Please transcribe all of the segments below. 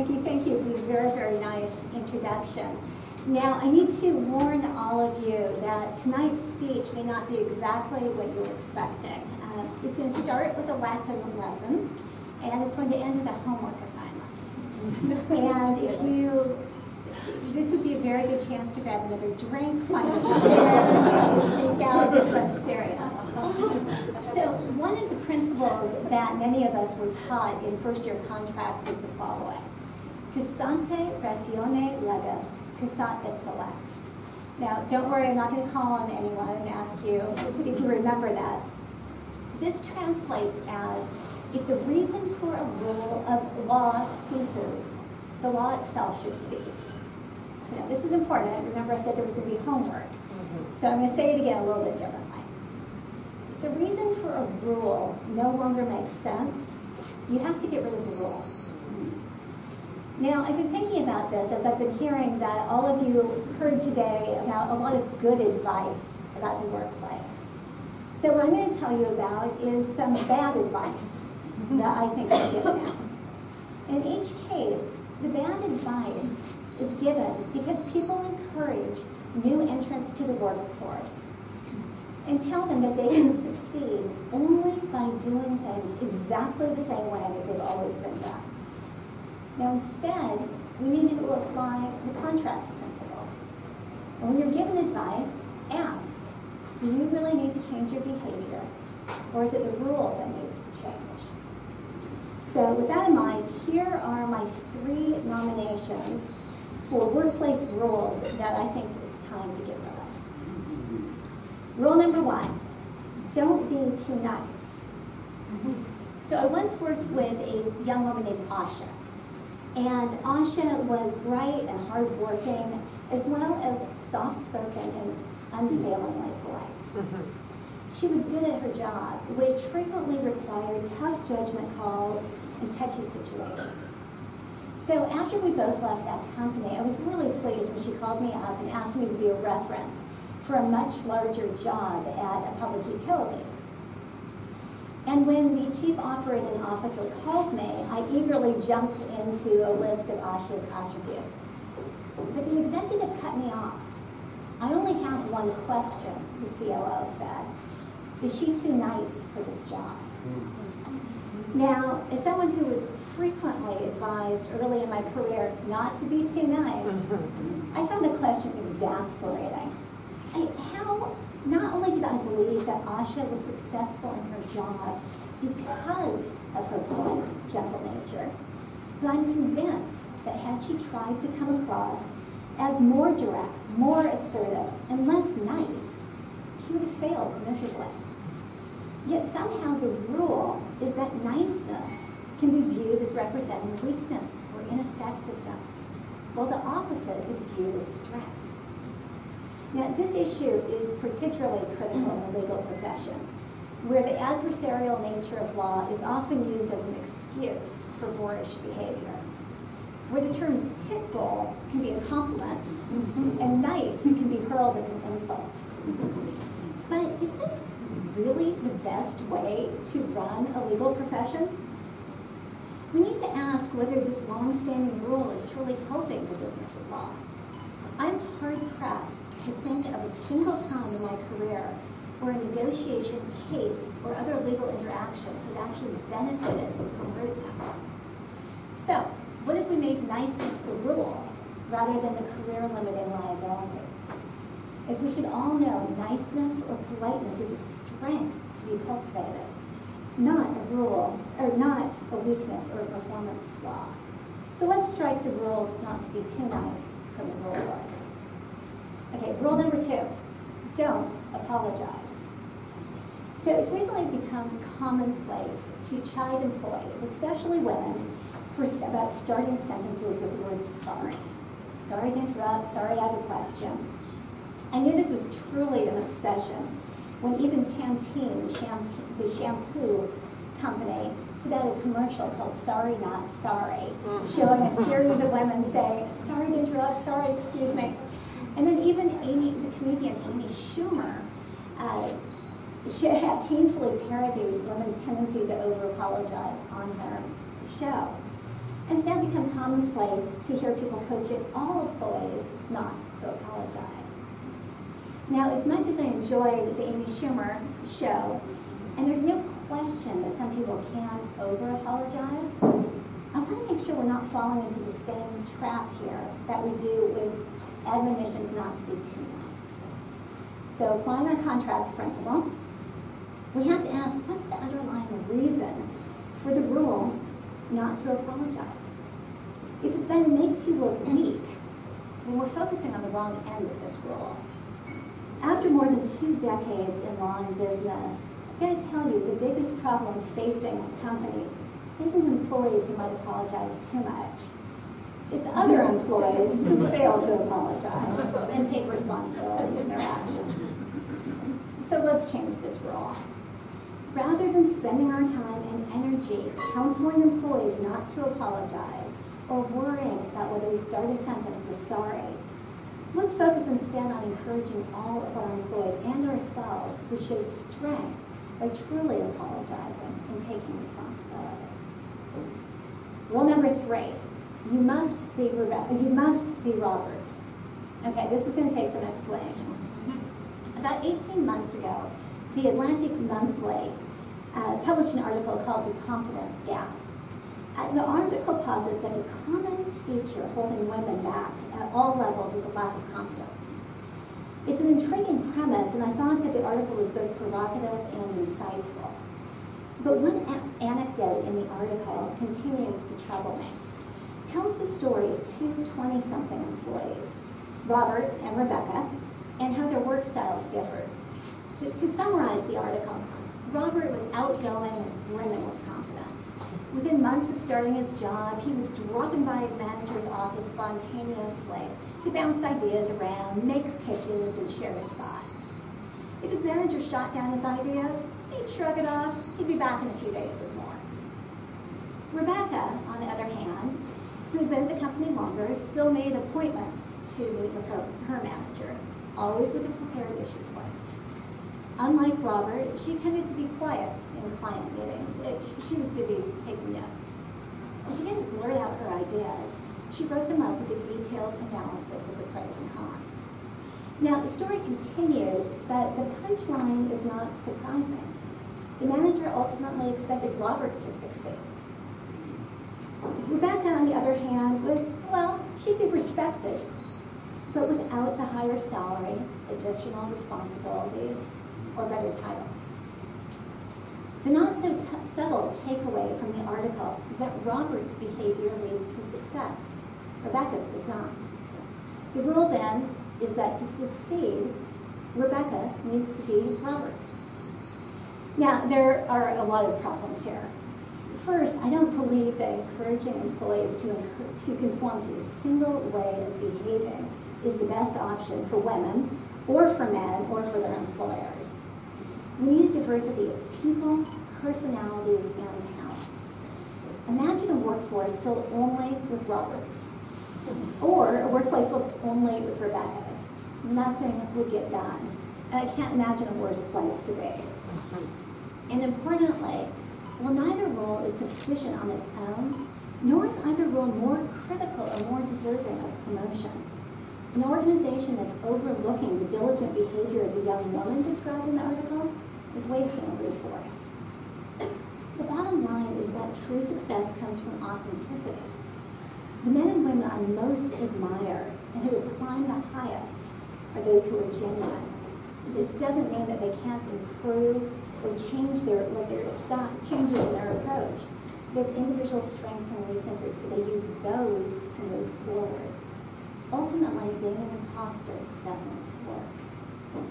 Nikki, thank you for the very, very nice introduction. Now, I need to warn all of you that tonight's speech may not be exactly what you were expecting. It's going to start with a Latin lesson, and it's going to end with a homework assignment. And this would be a very good chance to grab another drink, find a chair, sneak out, but I'm serious. So one of the principles that many of us were taught in first-year contracts is the following. Cessante ratione legis, cessat ipsa lex. Now, don't worry, I'm not going to call on anyone and ask you if you remember that. This translates as, if the reason for a rule of law ceases, the law itself should cease. Now, this is important. Remember I said there was going to be homework. So I'm going to say it again a little bit differently. If the reason for a rule no longer makes sense, you have to get rid of the rule. Now, I've been thinking about this as I've been hearing that all of you heard today about a lot of good advice about the workplace. So what I'm going to tell you about is some bad advice that I think is given out. In each case, the bad advice is given because people encourage new entrants to the workforce and tell them that they can succeed only by doing things exactly the same way that they've always been done. Now instead, we need to apply the contracts principle. And when you're given advice, ask, do you really need to change your behavior? Or is it the rule that needs to change? So with that in mind, here are my 3 nominations for workplace rules that I think it's time to get rid of. Rule number 1, don't be too nice. So I once worked with a young woman named Asha. And Asha was bright and hardworking, as well as soft-spoken and unfailingly polite. She was good at her job, which frequently required tough judgment calls and touchy situations. So after we both left that company, I was really pleased when she called me up and asked me to be a reference for a much larger job at a public utility. And when the chief operating officer called me, I eagerly jumped into a list of Asha's attributes. But the executive cut me off. I only have one question, the COO said. Is she too nice for this job? Now, as someone who was frequently advised early in my career not to be too nice, I found the question exasperating. Not only did I believe that Asha was successful in her job because of her polite, gentle nature, but I'm convinced that had she tried to come across as more direct, more assertive, and less nice, she would have failed miserably. Yet somehow the rule is that niceness can be viewed as representing weakness or ineffectiveness, while the opposite is viewed as strength. Now, this issue is particularly critical in the legal profession, where the adversarial nature of law is often used as an excuse for boorish behavior, where the term pit bull can be a compliment and nice can be hurled as an insult. But is this really the best way to run a legal profession? We need to ask whether this long-standing rule is truly helping the business of law. I'm hard-pressed to think of a single time in my career where a negotiation, case, or other legal interaction has actually benefited from rudeness. So, what if we made niceness the rule rather than the career-limiting liability? As we should all know, niceness or politeness is a strength to be cultivated, not a rule, or not a weakness or a performance flaw. So let's strike the rule not to be too nice from the rule book. Okay, rule number 2, don't apologize. So it's recently become commonplace to chide employees, especially women, about starting sentences with the word sorry. Sorry to interrupt, sorry I have a question. I knew this was truly an obsession when even Pantene, the shampoo company, put out a commercial called Sorry Not Sorry, showing a series of women saying, sorry to interrupt, sorry, excuse me. And then even the comedian Amy Schumer had painfully parodied women's tendency to over-apologize on her show. And it's now become commonplace to hear people coaching all employees not to apologize. Now, as much as I enjoy the Amy Schumer show, and there's no question that some people can over-apologize, I want to make sure we're not falling into the same trap here that we do with admonitions not to be too nice. So applying our contracts principle, we have to ask, what's the underlying reason for the rule not to apologize? If it's that it makes you look weak, then we're focusing on the wrong end of this rule. After more than 2 decades in law and business, I've got to tell you, the biggest problem facing companies isn't employees who might apologize too much. It's other employees who fail to apologize and take responsibility for their actions. So let's change this rule. Rather than spending our time and energy counseling employees not to apologize or worrying about whether we start a sentence with sorry, let's focus instead on encouraging all of our employees and ourselves to show strength by truly apologizing and taking responsibility. Rule number 3, you must be Robert. Okay, this is going to take some explanation. About 18 months ago, the Atlantic Monthly published an article called The Confidence Gap. The article posits that a common feature holding women back at all levels is a lack of confidence. It's an intriguing premise, and I thought that the article was both provocative and insightful. But one anecdote in the article continues to trouble me. It tells the story of 2 20-something employees, Robert and Rebecca, and how their work styles differed. To summarize the article, Robert was outgoing and brimming with confidence. Within months of starting his job, he was dropping by his manager's office spontaneously to bounce ideas around, make pitches, and share his thoughts. If his manager shot down his ideas, he'd shrug it off. He'd be back in a few days with more. Rebecca, on the other hand, who had been at the company longer, still made appointments to meet with her manager, always with a prepared issues list. Unlike Robert, she tended to be quiet in client meetings. She was busy taking notes. And she didn't blurt out her ideas. She wrote them up with a detailed analysis of the pros and cons. Now, the story continues, but the punchline is not surprising. The manager ultimately expected Robert to succeed. Rebecca, on the other hand, she'd be respected, but without the higher salary, additional responsibilities, or better title. The not-so-subtle takeaway from the article is that Robert's behavior leads to success. Rebecca's does not. The rule, then, is that to succeed, Rebecca needs to be Robert. Now, there are a lot of problems here. First, I don't believe that encouraging employees to conform to a single way of behaving is the best option for women, or for men, or for their employers. We need a diversity of people, personalities, and talents. Imagine a workforce filled only with Roberts, or a workplace filled only with Rebeccas. Nothing would get done. And I can't imagine a worse place to be. And importantly, while neither rule is sufficient on its own, nor is either rule more critical or more deserving of promotion. An organization that's overlooking the diligent behavior of the young woman described in the article is wasting a resource. The bottom line is that true success comes from authenticity. The men and women I most admire and who have climbed the highest are those who are genuine. This doesn't mean that they can't improve or change changes in their approach. They have individual strengths and weaknesses, but they use those to move forward. Ultimately, being an imposter doesn't work.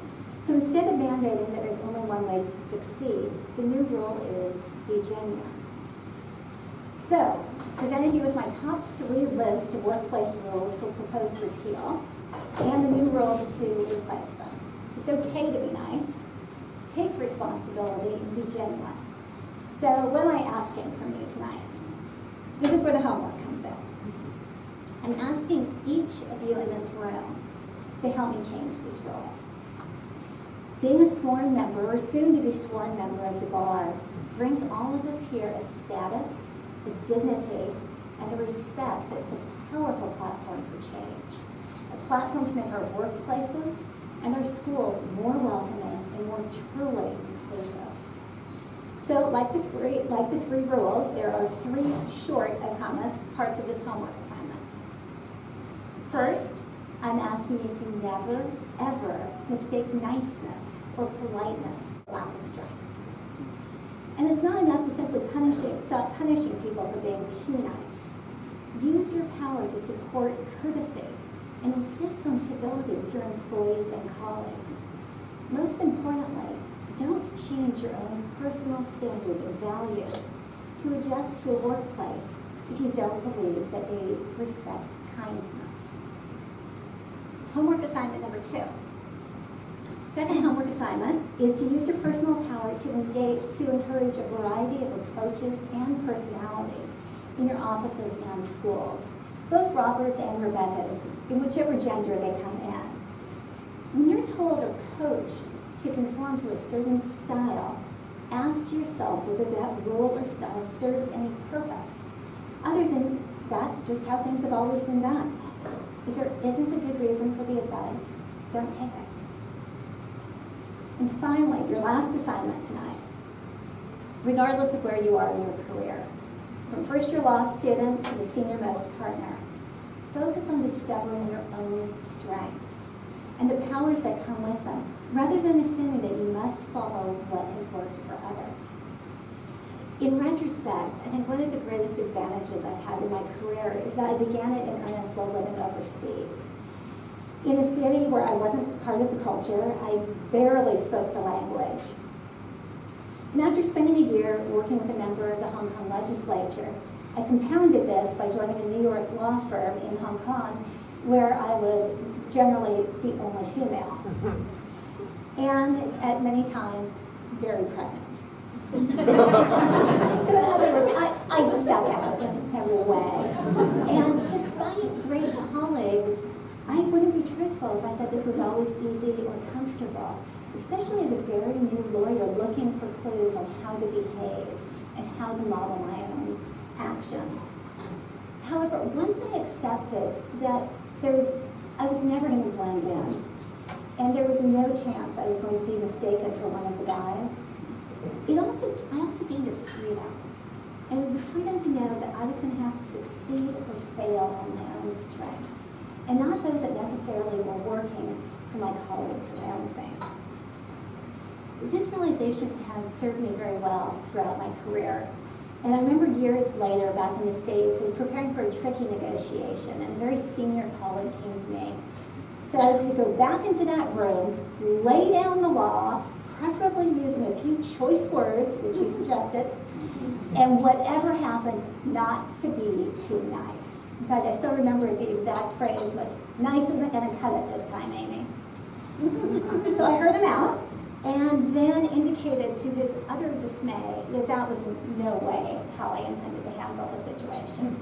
So instead of mandating that there's only one way to succeed, the new rule is be genuine. So, presented you with my top 3 list of workplace rules for proposed repeal, and the new rules to replace them. It's okay to be nice, take responsibility, and be genuine. So what am I asking from you tonight? This is where the homework comes in. I'm asking each of you in this room to help me change these rules. Being a sworn member, or soon to be sworn member of the bar, brings all of us here a status, a dignity, and to respect that it's a powerful platform for change, a platform to make our workplaces and our schools more welcoming and more truly inclusive. So like the three rules, there are three short, I promise, parts of this homework assignment. First, I'm asking you to never, ever mistake niceness or politeness for lack of strength. And it's not enough to simply stop punishing people for being too nice. Use your power to support courtesy and insist on civility with your employees and colleagues. Most importantly, don't change your own personal standards and values to adjust to a workplace if you don't believe that they respect kindness. Homework assignment number 2. Second homework assignment is to use your personal power to encourage a variety of approaches and personalities in your offices and schools, both Robert's and Rebecca's, in whichever gender they come in. When you're told or coached to conform to a certain style, ask yourself whether that rule or style serves any purpose, other than that's just how things have always been done. If there isn't a good reason for the advice, don't take it. And finally, your last assignment tonight, regardless of where you are in your career, from first-year law student to the senior-most partner, focus on discovering your own strengths and the powers that come with them, rather than assuming that you must follow what has worked for others. In retrospect, I think one of the greatest advantages I've had in my career is that I began it in earnest while living overseas. In a city where I wasn't part of the culture, I barely spoke the language. And after spending a year working with a member of the Hong Kong legislature, I compounded this by joining a New York law firm in Hong Kong, where I was generally the only female. And at many times, very pregnant. So in other words, I stuck out in every way. And despite great colleagues, I wouldn't be truthful if I said this was always easy or comfortable, especially as a very new lawyer looking for clues on how to behave and how to model my own actions. However, once I accepted that I was never going to blend in, and there was no chance I was going to be mistaken for one of the guys, I also gained a freedom. And it was the freedom to know that I was going to have to succeed or fail on my own strengths, and not those that necessarily were working for my colleagues around me. This realization has served me very well throughout my career. And I remember years later, back in the States, I was preparing for a tricky negotiation, and a very senior colleague came to me, said to go back into that room, lay down the law, preferably using a few choice words, which he suggested, and whatever happened, not to be too nice. In fact, I still remember the exact phrase was, "Nice isn't going to cut it this time, Amy." So I heard him out, and then indicated to his utter dismay that that was in no way how I intended to handle the situation.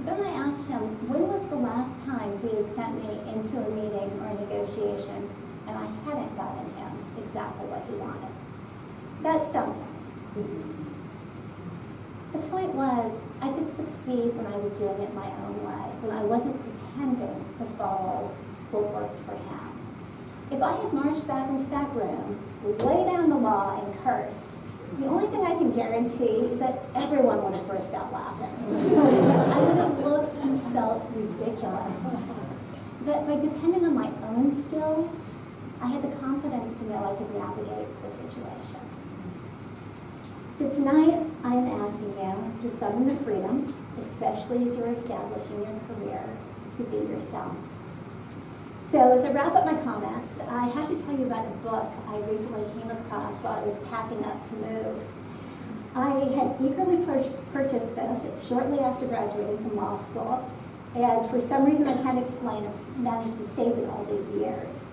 Then I asked him, when was the last time he had sent me into a meeting or a negotiation and I hadn't gotten him exactly what he wanted? That stumped him. The point was, I could succeed when I was doing it my own way, when I wasn't pretending to follow what worked for him. If I had marched back into that room, laid down the law, and cursed, the only thing I can guarantee is that everyone would have burst out laughing. I would have looked and felt ridiculous. That by depending on my own skills, I had the confidence to know I could navigate the situation. So tonight, I am asking you to summon the freedom, especially as you're establishing your career, to be yourself. So as I wrap up my comments, I have to tell you about a book I recently came across while I was packing up to move. I had eagerly purchased this shortly after graduating from law school, and for some reason I can't explain it, managed to save it all these years.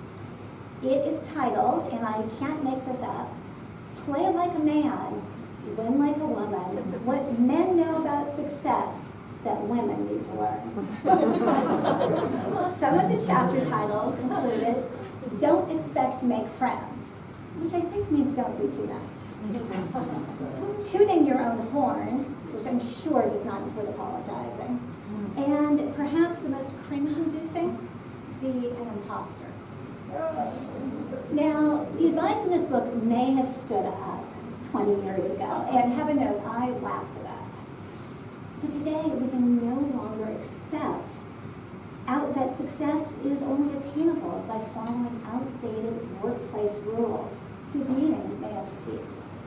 It is titled, and I can't make this up, "Play Like a Man, Win Like a Woman, What Men Know About Success That Women Need to Learn." Some of the chapter titles included "Don't Expect to Make Friends," which I think means don't be too nice. "Tooting Your Own Horn," which I'm sure does not include apologizing. And perhaps the most cringe-inducing, be an imposter. Now, the advice in this book may have stood up 20 years ago, and heaven knows I lapped it up. But today, we can no longer accept that success is only attainable by following outdated workplace rules whose meaning may have ceased.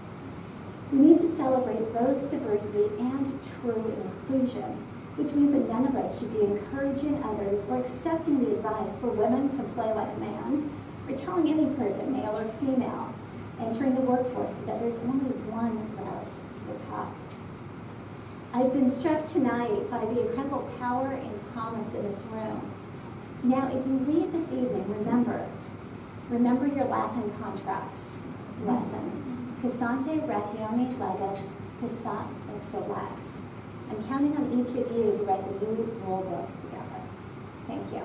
We need to celebrate both diversity and true inclusion, which means that none of us should be encouraging others or accepting the advice for women to play like a man, or telling any person, male or female, entering the workforce that there's only one route to the top. I've been struck tonight by the incredible power and promise in this room. Now, as you leave this evening, remember your Latin contracts lesson. Cassante ratione legas, cassat ipso lex. I'm counting on each of you to write the new rule book together. Thank you.